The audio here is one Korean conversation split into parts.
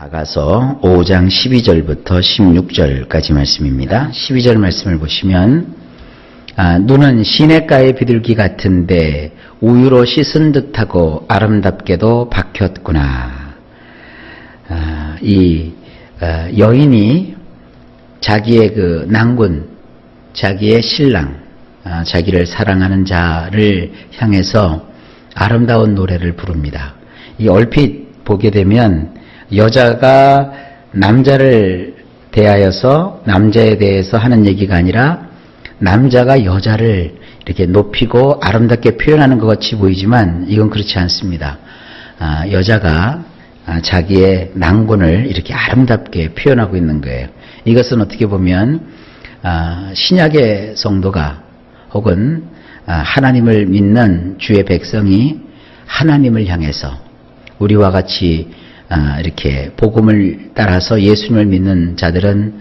아가서 5장 12절부터 16절까지 말씀입니다. 12절 말씀을 보시면 눈은 시냇가의 비둘기 같은데 우유로 씻은 듯하고 아름답게도 박혔구나. 이 여인이 자기의 그 낭군, 자기의 신랑, 자기를 사랑하는 자를 향해서 아름다운 노래를 부릅니다. 이 얼핏 보게 되면 여자가 남자를 대하여서 남자에 대해서 하는 얘기가 아니라 남자가 여자를 이렇게 높이고 아름답게 표현하는 것 같이 보이지만 이건 그렇지 않습니다. 여자가 자기의 낭군을 이렇게 아름답게 표현하고 있는 거예요. 이것은 어떻게 보면 신약의 성도가 혹은 하나님을 믿는 주의 백성이 하나님을 향해서 우리와 같이 이렇게 복음을 따라서 예수님을 믿는 자들은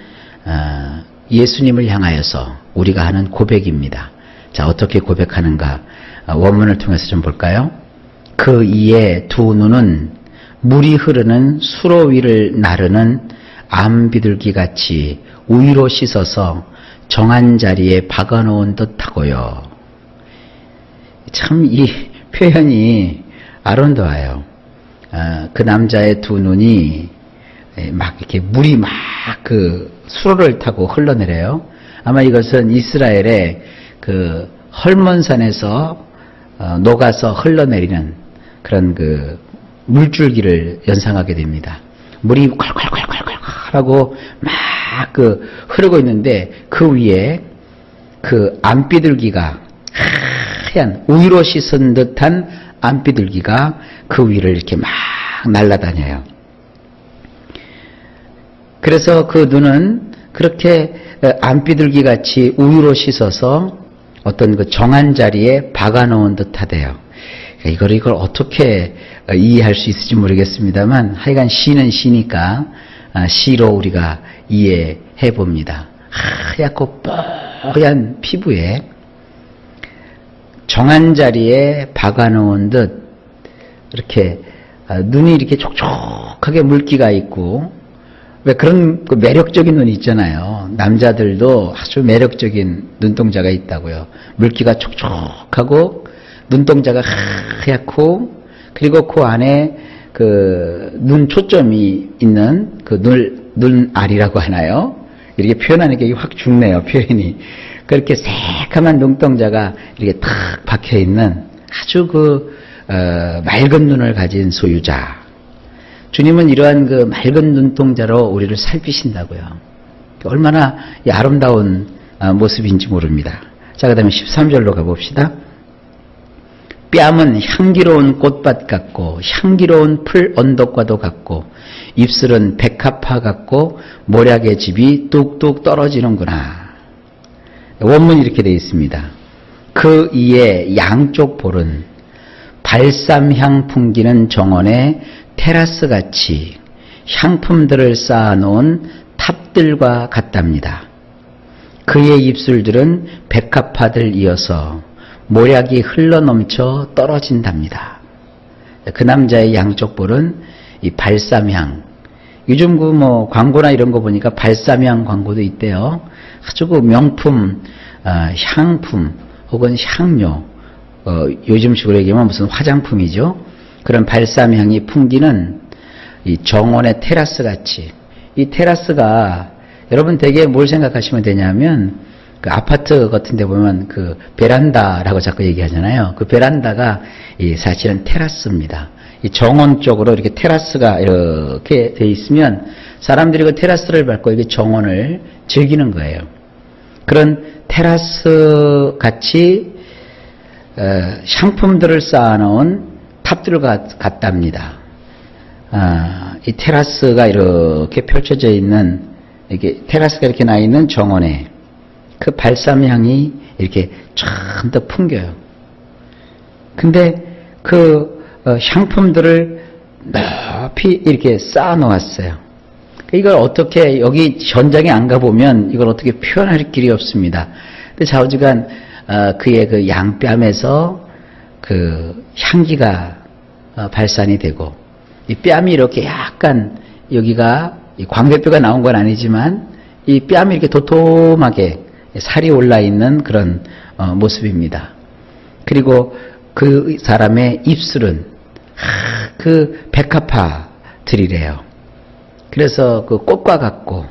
예수님을 향하여서 우리가 하는 고백입니다. 자, 어떻게 고백하는가? 원문을 통해서 좀 볼까요? 그 이에 두 눈은 물이 흐르는 수로 위를 나르는 암비둘기 같이 우유로 씻어서 정한 자리에 박아놓은 듯하고요. 참 이 표현이 아름다워요. 그 남자의 두 눈이 막 이렇게 물이 막 그 수로를 타고 흘러내려요. 아마 이것은 이스라엘의 그 헐몬산에서 녹아서 흘러내리는 그런 그 물줄기를 연상하게 됩니다. 물이 콸콸콸콸콸 하고 막 그 흐르고 있는데 그 위에 그 암비둘기가 하얀 우유로 씻은 듯한 암비둘기가 그 위를 이렇게 막 날아다녀요. 그래서 그 눈은 그렇게 암비둘기 같이 우유로 씻어서 어떤 그 정한 자리에 박아놓은 듯하대요. 이걸 어떻게 이해할 수 있을지 모르겠습니다만 하여간 시는 시니까 시로 우리가 이해해 봅니다. 하얗고 뽀얀 피부에 정한 자리에 박아놓은 듯 이렇게 눈이 이렇게 촉촉하게 물기가 있고 왜 그런 그 매력적인 눈이 있잖아요. 남자들도 아주 매력적인 눈동자가 있다고요. 물기가 촉촉하고 눈동자가 하얗고 그리고 그 안에 그 눈 초점이 있는 그 눈알이라고 하나요? 이렇게 표현하는 게 확 죽네요. 표현이. 그렇게 새카만 눈동자가 이렇게 탁 박혀 있는 아주 맑은 눈을 가진 소유자. 주님은 이러한 그 맑은 눈동자로 우리를 살피신다고요. 얼마나 아름다운 모습인지 모릅니다. 자, 그 다음에 13절로 가봅시다. 뺨은 향기로운 꽃밭 같고 향기로운 풀 언덕과도 같고 입술은 백합화 같고 모략의 즙이 뚝뚝 떨어지는구나. 원문이 이렇게 되어 있습니다. 그 이에 양쪽 볼은 발삼향 풍기는 정원의 테라스같이 향품들을 쌓아놓은 탑들과 같답니다. 그의 입술들은 백합화들 이어서 모략이 흘러넘쳐 떨어진답니다. 그 남자의 양쪽 볼은 이 발삼향. 요즘 그 광고나 이런 거 보니까 발삼향 광고도 있대요. 아주 그 명품, 향품 혹은 향료, 요즘식으로 얘기하면 무슨 화장품이죠. 그런 발삼향이 풍기는 이 정원의 테라스 같이. 이 테라스가 여러분 되게 뭘 생각하시면 되냐면 그 아파트 같은 데 보면 그 베란다라고 자꾸 얘기하잖아요. 그 베란다가 사실은 테라스입니다. 이 정원 쪽으로 이렇게 테라스가 이렇게 돼 있으면 사람들이 그 테라스를 밟고 이게 정원을 즐기는 거예요. 그런 테라스 같이 향품들을 쌓아놓은 탑들과 같답니다. 이 테라스가 이렇게 펼쳐져 있는 이렇게 테라스가 이렇게 나 있는 정원에 그 발삼향이 이렇게 잔뜩 풍겨요. 근데 그 향품들을 높이 이렇게 쌓아 놓았어요. 이걸 어떻게 여기 현장에 안 가보면 이걸 어떻게 표현할 길이 없습니다. 근데 좌우지간 그의 그 양뺨에서 그 향기가 발산이 되고 이 뺨이 이렇게 약간 여기가 광대뼈가 나온 건 아니지만 이 뺨이 이렇게 도톰하게 살이 올라있는 그런 모습입니다. 그리고 그 사람의 입술은 그 백합화들이래요. 그래서 그 꽃과 같고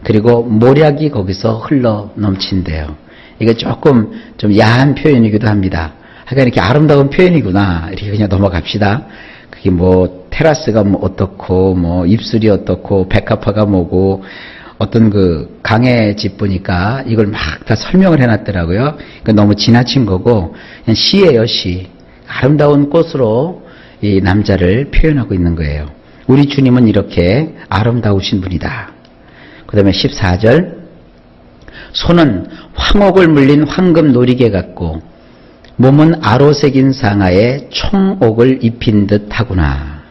그리고 모략이 거기서 흘러 넘친대요. 이게 조금 좀 야한 표현이기도 합니다. 하여간 이렇게 아름다운 표현이구나 이렇게 그냥 넘어갑시다. 그게 뭐 테라스가 뭐 어떻고 뭐 입술이 어떻고 백합화가 뭐고 어떤 그 강의 집 보니까 이걸 막 다 설명을 해놨더라고요. 그러니까 너무 지나친 거고 그냥 시예요, 시. 아름다운 꽃으로 이 남자를 표현하고 있는 거예요. 우리 주님은 이렇게 아름다우신 분이다. 그 다음에 14절 손은 황옥을 물린 황금 놀이개 같고 몸은 아로새긴 상아에 총옥을 입힌 듯 하구나.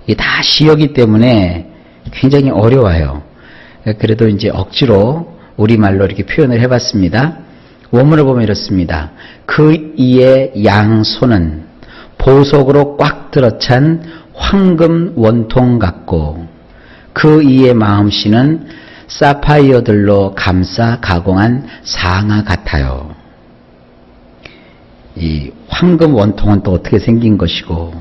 이게 다 시어기 때문에 굉장히 어려워요. 그래도 이제 억지로 우리말로 이렇게 표현을 해봤습니다. 원문을 보면 이렇습니다. 그 이의 양손은 보석으로 꽉 들어찬 황금 원통 같고 그 이의 마음씨는 사파이어들로 감싸 가공한 상아 같아요. 이 황금 원통은 또 어떻게 생긴 것이고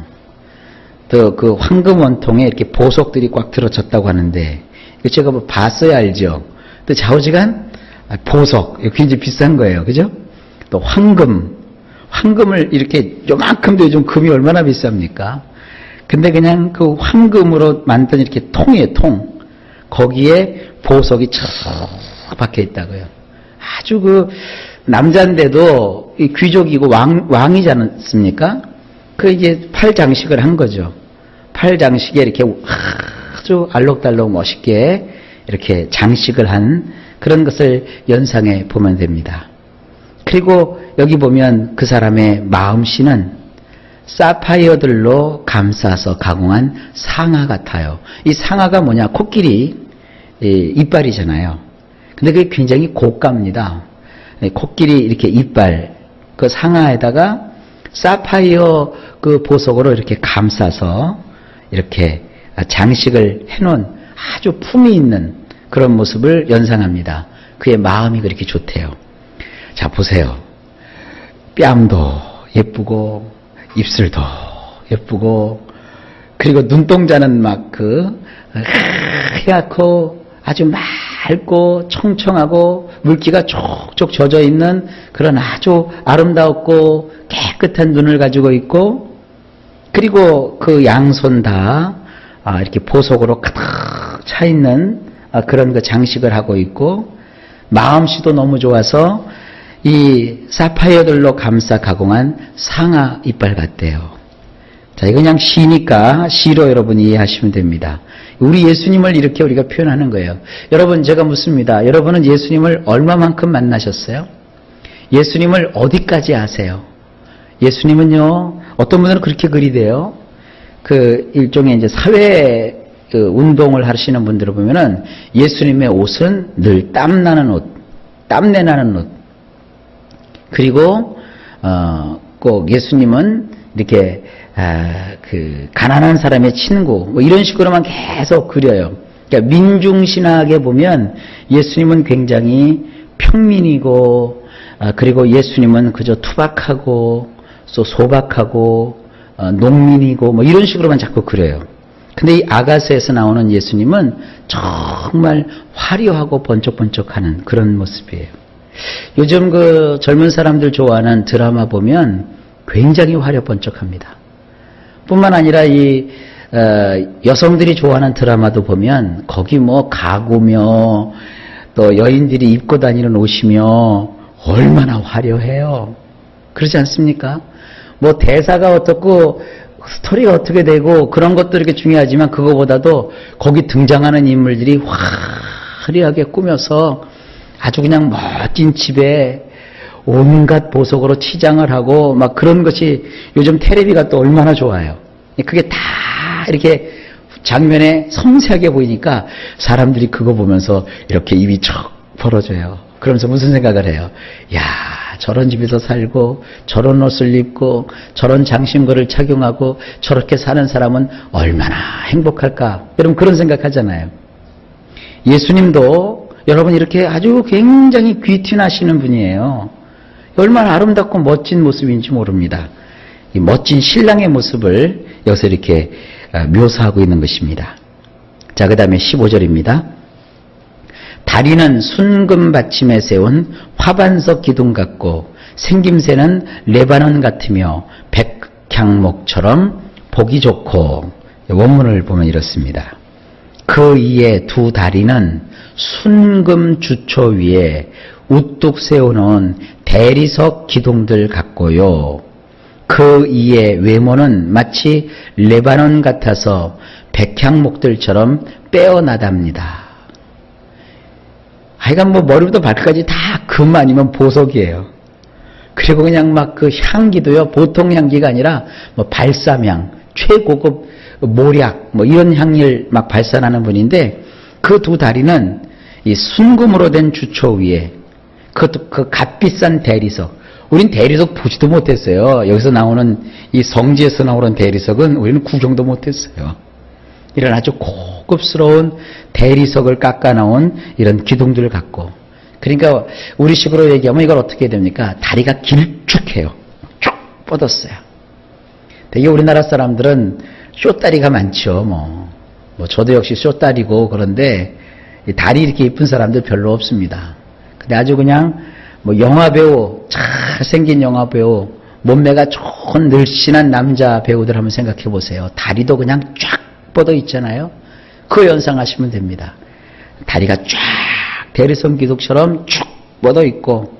또 그 황금 원통에 이렇게 보석들이 꽉 들어찼다고 하는데 제가 뭐 봤어야 알죠. 또 좌우지간 보석 굉장히 비싼 거예요. 그죠? 또 황금을 이렇게 요만큼도 요즘 금이 얼마나 비쌉니까? 근데 그냥 그 황금으로 만든 이렇게 통이에요, 통. 거기에 보석이 쫙 박혀 있다고요. 아주 그 남자인데도 이 귀족이고 왕이지 않습니까? 그 이제 팔 장식을 한 거죠. 팔 장식에 이렇게 아주 알록달록 멋있게 이렇게 장식을 한 그런 것을 연상해 보면 됩니다. 그리고 여기 보면 그 사람의 마음씨는 사파이어들로 감싸서 가공한 상아 같아요. 이 상아가 뭐냐? 코끼리 이빨이잖아요. 근데 그게 굉장히 고가입니다. 코끼리 이렇게 이빨 그 상아에다가 사파이어 그 보석으로 이렇게 감싸서 이렇게 장식을 해놓은 아주 품이 있는 그런 모습을 연상합니다. 그의 마음이 그렇게 좋대요. 자, 보세요. 뺨도 예쁘고 입술도 예쁘고 그리고 눈동자는 막 그 하얗고 아주 맑고 청청하고 물기가 촉촉 젖어 있는 그런 아주 아름답고 깨끗한 눈을 가지고 있고 그리고 그 양손 다 이렇게 보석으로 가득 차 있는 그런 그 장식을 하고 있고 마음씨도 너무 좋아서 이 사파이어들로 감싸 가공한 상아 이빨 같대요. 자, 이거 그냥 시니까 시로 여러분이 이해하시면 됩니다. 우리 예수님을 이렇게 우리가 표현하는 거예요. 여러분, 제가 묻습니다. 여러분은 예수님을 얼마만큼 만나셨어요? 예수님을 어디까지 아세요? 예수님은요, 어떤 분들은 그렇게 그리대요. 그 일종의 이제 사회 그 운동을 하시는 분들을 보면은 예수님의 옷은 늘 땀나는 옷, 땀내 나는 옷. 그리고 꼭 예수님은 이렇게 그 가난한 사람의 친구 뭐 이런 식으로만 계속 그려요. 그러니까 민중신학에 보면 예수님은 굉장히 평민이고 그리고 예수님은 그저 투박하고 또 소박하고 농민이고 뭐 이런 식으로만 자꾸 그려요. 근데 이 아가서에서 나오는 예수님은 정말 화려하고 번쩍번쩍하는 그런 모습이에요. 요즘 그 젊은 사람들 좋아하는 드라마 보면 굉장히 화려번쩍합니다. 뿐만 아니라 이 여성들이 좋아하는 드라마도 보면 거기 뭐 가구며 또 여인들이 입고 다니는 옷이며 얼마나 화려해요. 그렇지 않습니까? 뭐 대사가 어떻고 스토리가 어떻게 되고 그런 것도 이렇게 중요하지만 그거보다도 거기 등장하는 인물들이 화려하게 꾸며서 아주 그냥 멋진 집에 온갖 보석으로 치장을 하고 막 그런 것이 요즘 텔레비가 또 얼마나 좋아요. 그게 다 이렇게 장면에 섬세하게 보이니까 사람들이 그거 보면서 이렇게 입이 척 벌어져요. 그러면서 무슨 생각을 해요? 야, 저런 집에서 살고 저런 옷을 입고 저런 장신구를 착용하고 저렇게 사는 사람은 얼마나 행복할까. 여러분 그런 생각하잖아요. 예수님도 여러분 이렇게 아주 굉장히 귀티나시는 분이에요. 얼마나 아름답고 멋진 모습인지 모릅니다. 이 멋진 신랑의 모습을 여기서 이렇게 묘사하고 있는 것입니다. 자, 그 다음에 15절입니다. 다리는 순금 받침에 세운 화반석 기둥 같고 생김새는 레바논 같으며 백향목처럼 보기 좋고, 원문을 보면 이렇습니다. 그 이에 두 다리는 순금 주초 위에 우뚝 세워놓은 대리석 기둥들 같고요. 그 이에 외모는 마치 레바논 같아서 백향목들처럼 빼어나답니다. 하여간 뭐 머리부터 발끝까지 다 금 아니면 보석이에요. 그리고 그냥 막 그 향기도요, 보통 향기가 아니라 뭐 발사향, 최고급 모략, 뭐 이런 향을 막 발산하는 분인데, 그 두 다리는 이 순금으로 된 주초 위에, 그것도 그 값비싼 대리석. 우린 대리석 보지도 못했어요. 여기서 나오는 이 성지에서 나오는 대리석은 우리는 구경도 못했어요. 이런 아주 고급스러운 대리석을 깎아 나온 이런 기둥들을 갖고, 그러니까 우리식으로 얘기하면 이걸 어떻게 됩니까? 다리가 길쭉해요. 쭉 뻗었어요. 되게 우리나라 사람들은 쇼다리가 많죠. 뭐 저도 역시 쇼다리고, 그런데 다리 이렇게 이쁜 사람들 별로 없습니다. 근데 아주 그냥 뭐 영화배우, 잘생긴 영화배우, 몸매가 좋은 늘씬한 남자 배우들 한번 생각해 보세요. 다리도 그냥 쫙 뻗어 있잖아요. 그거 연상하시면 됩니다. 다리가 쫙 대리석 기둥처럼 쭉 뻗어 있고,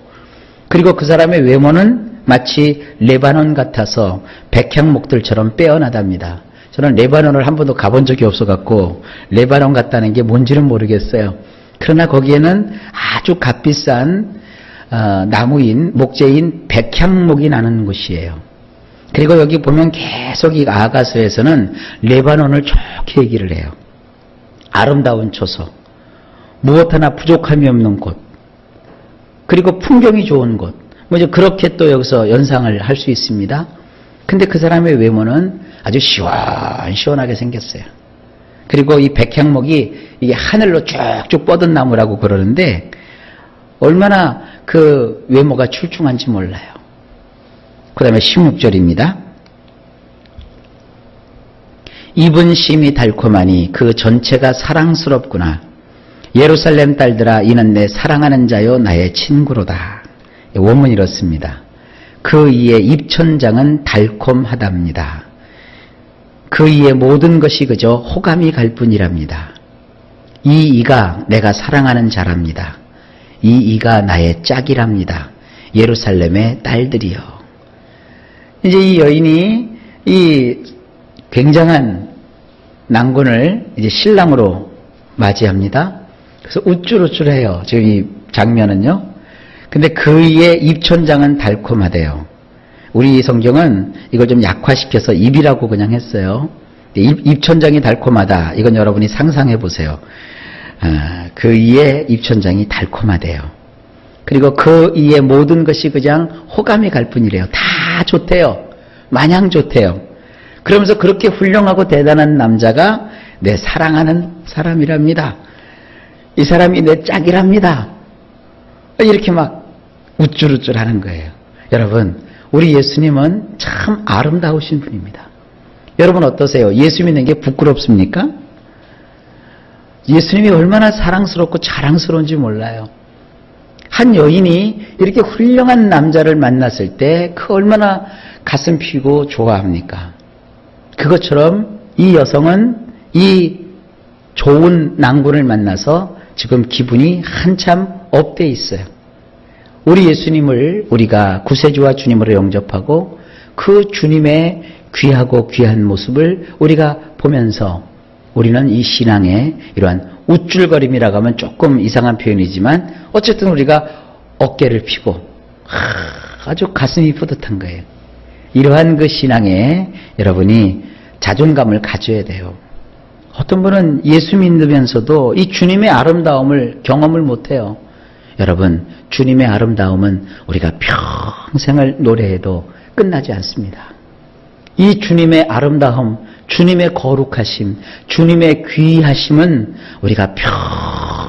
그리고 그 사람의 외모는 마치 레바논 같아서 백향목들처럼 빼어나답니다. 저는 레바논을 한 번도 가본 적이 없어갖고 레바논 같다는 게 뭔지는 모르겠어요. 그러나 거기에는 아주 값비싼 나무인, 목재인 백향목이 나는 곳이에요. 그리고 여기 보면 계속 이 아가서에서는 레바논을 좋게 얘기를 해요. 아름다운 초소, 무엇 하나 부족함이 없는 곳, 그리고 풍경이 좋은 곳, 뭐 이제 그렇게 또 여기서 연상을 할 수 있습니다. 근데 그 사람의 외모는 아주 시원시원하게 생겼어요. 그리고 이 백향목이 이게 하늘로 쭉쭉 뻗은 나무라고 그러는데, 얼마나 그 외모가 출중한지 몰라요. 그 다음에 16절입니다. 입은 심이 달콤하니 그 전체가 사랑스럽구나. 예루살렘 딸들아, 이는 내 사랑하는 자요 나의 친구로다. 원문이 이렇습니다. 그 이의 입천장은 달콤하답니다. 그 이의 모든 것이 그저 호감이 갈 뿐이랍니다. 이 이가 내가 사랑하는 자랍니다. 이 이가 나의 짝이랍니다. 예루살렘의 딸들이여. 이제 이 여인이 이 굉장한 난군을 이제 신랑으로 맞이합니다. 그래서 우쭐우쭐해요. 지금 이 장면은요. 근데 그의 입천장은 달콤하대요. 우리 성경은 이걸 좀 약화시켜서 입이라고 그냥 했어요. 입천장이 달콤하다. 이건 여러분이 상상해 보세요. 그의 입천장이 달콤하대요. 그리고 그의 모든 것이 그냥 호감이 갈 뿐이래요. 다 좋대요. 마냥 좋대요. 그러면서 그렇게 훌륭하고 대단한 남자가 내 사랑하는 사람이랍니다. 이 사람이 내 짝이랍니다. 이렇게 막 우쭐우쭐 하는 거예요. 여러분, 우리 예수님은 참 아름다우신 분입니다. 여러분 어떠세요? 예수 믿는 게 부끄럽습니까? 예수님이 얼마나 사랑스럽고 자랑스러운지 몰라요. 한 여인이 이렇게 훌륭한 남자를 만났을 때 그 얼마나 가슴 피고 좋아합니까? 그것처럼 이 여성은 이 좋은 낭군을 만나서 지금 기분이 한참 업돼 있어요. 우리 예수님을 우리가 구세주와 주님으로 영접하고 그 주님의 귀하고 귀한 모습을 우리가 보면서 우리는 이 신앙의 이러한 우쭐거림이라고 하면 조금 이상한 표현이지만 어쨌든 우리가 어깨를 펴고 아주 가슴이 뿌듯한 거예요. 이러한 그 신앙에 여러분이 자존감을 가져야 돼요. 어떤 분은 예수 믿으면서도 이 주님의 아름다움을 경험을 못해요. 여러분, 주님의 아름다움은 우리가 평생을 노래해도 끝나지 않습니다. 이 주님의 아름다움, 주님의 거룩하심, 주님의 귀하심은 우리가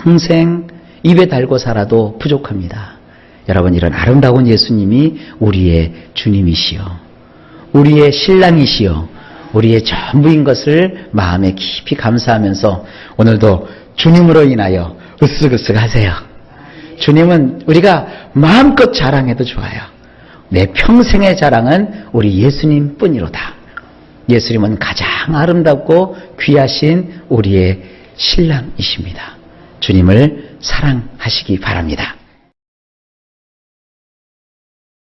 평생 입에 달고 살아도 부족합니다. 여러분, 이런 아름다운 예수님이 우리의 주님이시여, 우리의 신랑이시여, 우리의 전부인 것을 마음에 깊이 감사하면서 오늘도 주님으로 인하여 으쓱으쓱 하세요. 주님은 우리가 마음껏 자랑해도 좋아요. 내 평생의 자랑은 우리 예수님 뿐이로다. 예수님은 가장 아름답고 귀하신 우리의 신랑이십니다. 주님을 사랑하시기 바랍니다.